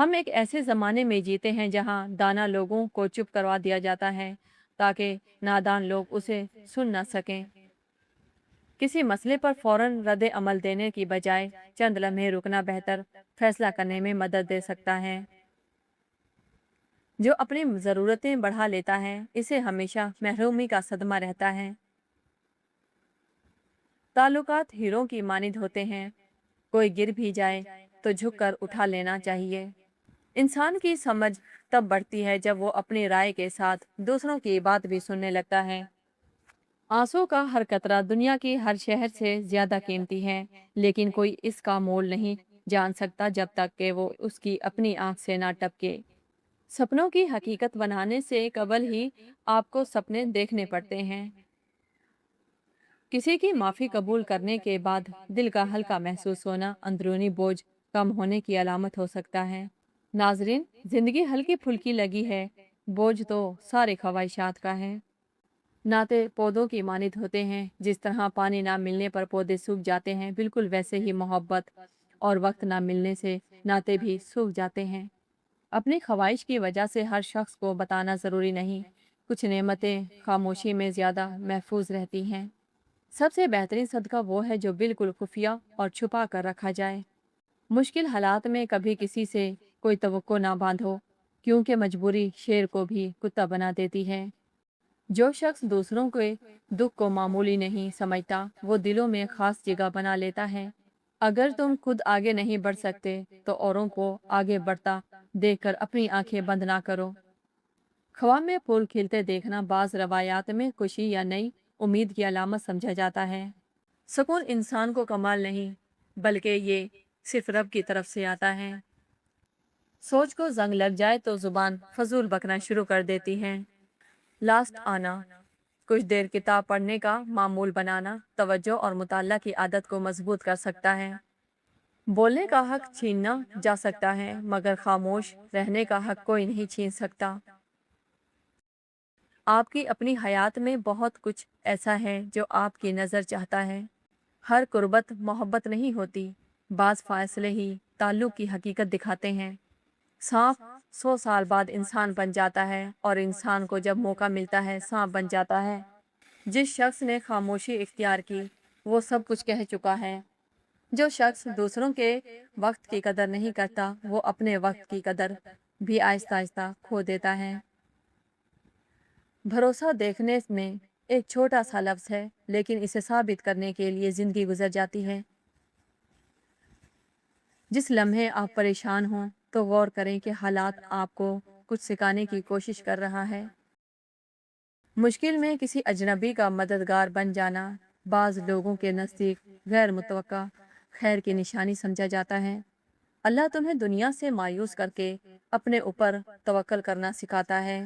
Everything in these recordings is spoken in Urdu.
ہم ایک ایسے زمانے میں جیتے ہیں جہاں دانا لوگوں کو چپ کروا دیا جاتا ہے تاکہ نادان لوگ اسے سن نہ سکیں۔ کسی مسئلے پر فوراً رد عمل دینے کی بجائے چند لمحے رکنا بہتر فیصلہ کرنے میں مدد دے سکتا ہے۔ جو اپنی ضرورتیں بڑھا لیتا ہے اسے ہمیشہ محرومی کا صدمہ رہتا ہے۔ تعلقات ہیروں کی مانند ہوتے ہیں، کوئی گر بھی جائے تو جھک کر اٹھا لینا چاہیے۔ انسان کی سمجھ تب بڑھتی ہے جب وہ اپنی رائے کے ساتھ دوسروں کی بات بھی سننے لگتا ہے۔ آنسو کا ہر قطرہ دنیا کی ہر شہر سے زیادہ قیمتی ہے، لیکن کوئی اس کا مول نہیں جان سکتا جب تک کہ وہ اس کی اپنی آنکھ سے نہ ٹپکے۔ سپنوں کی حقیقت بنانے سے قبل ہی آپ کو سپنے دیکھنے پڑتے ہیں۔ کسی کی معافی قبول کرنے کے بعد دل کا ہلکا محسوس ہونا اندرونی بوجھ کم ہونے کی علامت ہو سکتا ہے۔ ناظرین، زندگی ہلکی پھلکی لگی ہے، بوجھ تو سارے خواہشات کا ہے۔ ناطے پودوں کی مانند ہوتے ہیں، جس طرح پانی نہ ملنے پر پودے سوکھ جاتے ہیں، بالکل ویسے ہی محبت اور وقت نہ ملنے سے ناطے بھی سوکھ جاتے ہیں۔ اپنی خواہش کی وجہ سے ہر شخص کو بتانا ضروری نہیں، کچھ نعمتیں خاموشی میں زیادہ محفوظ رہتی ہیں۔ سب سے بہترین صدقہ وہ ہے جو بالکل خفیہ اور چھپا کر رکھا جائے۔ مشکل حالات میں کبھی کسی سے کوئی توقع نہ باندھو، کیونکہ مجبوری شیر کو بھی کتا بنا دیتی ہے۔ جو شخص دوسروں کے دکھ کو معمولی نہیں سمجھتا، وہ دلوں میں خاص جگہ بنا لیتا ہے۔ اگر تم خود آگے نہیں بڑھ سکتے تو اوروں کو آگے بڑھتا دیکھ کر اپنی آنکھیں بند نہ کرو۔ خواہ میں پھول کھلتے دیکھنا بعض روایات میں خوشی یا نئی امید کی علامت سمجھا جاتا ہے۔ سکون انسان کو کمال نہیں، بلکہ یہ صرف رب کی طرف سے آتا ہے۔ سوچ کو زنگ لگ جائے تو زبان فضول بکنا شروع کر دیتی ہے۔ لاسٹ آنا، کچھ دیر کتاب پڑھنے کا معمول بنانا توجہ اور مطالعہ کی عادت کو مضبوط کر سکتا ہے۔ بولنے کا حق چھیننا جا سکتا ہے، مگر خاموش رہنے کا حق کوئی نہیں چھین سکتا۔ آپ کی اپنی حیات میں بہت کچھ ایسا ہے جو آپ کی نظر چاہتا ہے۔ ہر قربت محبت نہیں ہوتی، بعض فاصلے ہی تعلق کی حقیقت دکھاتے ہیں۔ سانپ 100 سال بعد انسان بن جاتا ہے، اور انسان کو جب موقع ملتا ہے سانپ بن جاتا ہے۔ جس شخص نے خاموشی اختیار کی وہ سب کچھ کہہ چکا ہے۔ جو شخص دوسروں کے وقت کی قدر نہیں کرتا وہ اپنے وقت کی قدر بھی آہستہ آہستہ کھو دیتا ہے۔ بھروسہ دیکھنے میں ایک چھوٹا سا لفظ ہے، لیکن اسے ثابت کرنے کے لیے زندگی گزر جاتی ہے۔ جس لمحے آپ پریشان ہوں تو غور کریں کہ حالات آپ کو کچھ سکھانے کی کوشش کر رہا ہے۔ مشکل میں کسی اجنبی کا مددگار بن جانا بعض لوگوں کے نزدیک غیر متوقع خیر کی نشانی سمجھا جاتا ہے۔ اللہ تمہیں دنیا سے مایوس کر کے اپنے اوپر توکل کرنا سکھاتا ہے۔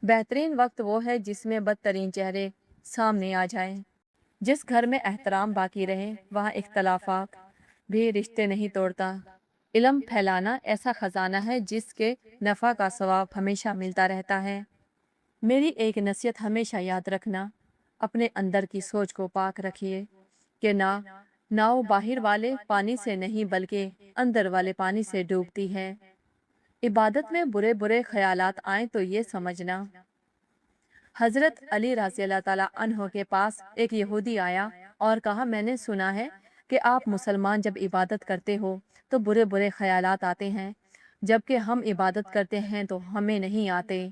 بہترین وقت وہ ہے جس میں بدترین چہرے سامنے آ جائیں۔ جس گھر میں احترام باقی رہے وہاں اختلافات بھی رشتے نہیں توڑتا۔ علم پھیلانا ایسا خزانہ ہے جس کے نفع کا ثواب ہمیشہ ملتا رہتا ہے۔ میری ایک نصیحت ہمیشہ یاد رکھنا، اپنے اندر کی سوچ کو پاک رکھیے کہ ناؤ باہر والے پانی سے نہیں بلکہ اندر والے پانی سے ڈوبتی ہے۔ عبادت میں برے خیالات آئیں تو یہ سمجھنا۔ حضرت علی رضی اللہ تعالیٰ عنہ کے پاس ایک یہودی آیا اور کہا، میں نے سنا ہے کہ آپ مسلمان جب عبادت کرتے ہو تو برے خیالات آتے ہیں، جبکہ ہم عبادت کرتے ہیں تو ہمیں نہیں آتے۔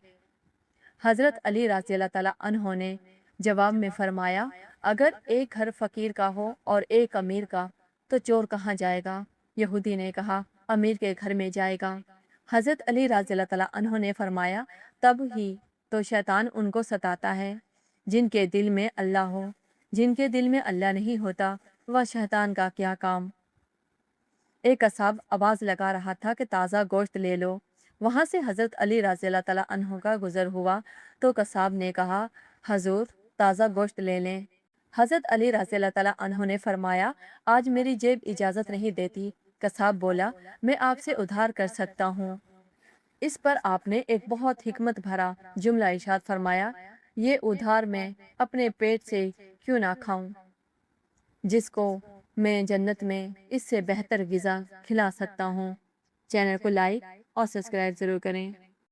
حضرت علی رضی اللہ تعالیٰ عنہ نے جواب میں فرمایا، اگر ایک گھر فقیر کا ہو اور ایک امیر کا تو چور کہاں جائے گا؟ یہودی نے کہا، امیر کے گھر میں جائے گا۔ حضرت علی رضی اللہ تعالیٰ عنہ نے فرمایا، تب ہی تو شیطان ان کو ستاتا ہے جن کے دل میں اللہ ہو، جن کے دل میں اللہ نہیں ہوتا وہ شیطان کا کیا کام۔ ایک قصاب آواز لگا رہا تھا کہ تازہ گوشت لے لو۔ وہاں سے حضرت علی رضی اللہ تعالیٰ عنہ کا گزر ہوا تو قصاب نے کہا، حضور تازہ گوشت لے لیں۔ حضرت علی رضی اللہ تعالیٰ عنہ نے فرمایا، آج میری جیب اجازت نہیں دیتی۔ قصاب بولا، میں آپ سے ادھار کر سکتا ہوں۔ اس پر آپ نے ایک بہت حکمت بھرا جملہ ارشاد فرمایا، یہ ادھار میں اپنے پیٹ سے کیوں نہ کھاؤں، جس کو میں جنت میں اس سے بہتر غذا کھلا سکتا ہوں۔ چینل کو لائک اور سبسکرائب ضرور کریں۔